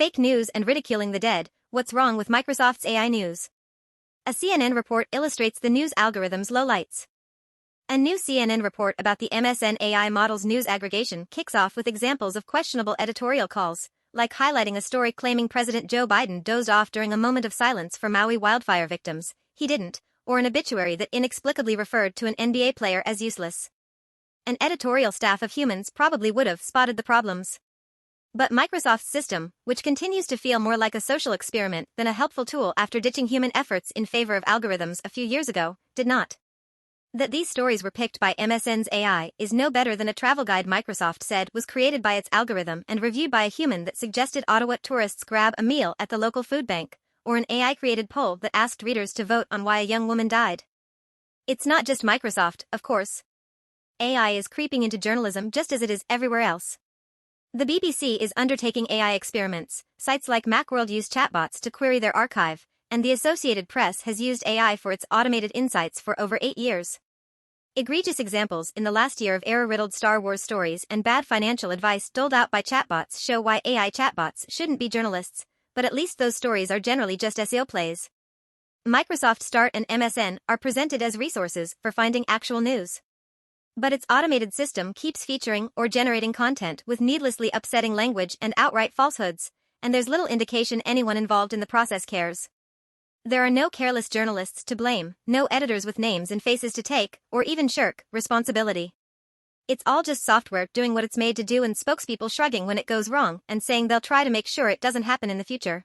Fake news and ridiculing the dead, what's wrong with Microsoft's AI news? A CNN report illustrates the news algorithm's lowlights. A new CNN report about the MSN AI model's news aggregation kicks off with examples of questionable editorial calls, like highlighting a story claiming President Joe Biden dozed off during a moment of silence for Maui wildfire victims. He didn't, or an obituary that inexplicably referred to an NBA player as useless. An editorial staff of humans probably would have spotted the problems. But Microsoft's system, which continues to feel more like a social experiment than a helpful tool after ditching human efforts in favor of algorithms a few years ago, did not. That these stories were picked by MSN's AI is no better than a travel guide Microsoft said was created by its algorithm and reviewed by a human that suggested Ottawa tourists grab a meal at the local food bank, or an AI-created poll that asked readers to vote on why a young woman died. It's not just Microsoft, of course. AI is creeping into journalism just as it is everywhere else. The BBC is undertaking AI experiments. Sites like Macworld use chatbots to query their archive, and the Associated Press has used AI for its automated insights for over 8 years. Egregious examples in the last year of error-riddled Star Wars stories and bad financial advice doled out by chatbots show why AI chatbots shouldn't be journalists, but at least those stories are generally just SEO plays. Microsoft Start and MSN are presented as resources for finding actual news. But its automated system keeps featuring or generating content with needlessly upsetting language and outright falsehoods, and there's little indication anyone involved in the process cares. There are no careless journalists to blame, no editors with names and faces to take, or even shirk, responsibility. It's all just software doing what it's made to do and spokespeople shrugging when it goes wrong and saying they'll try to make sure it doesn't happen in the future.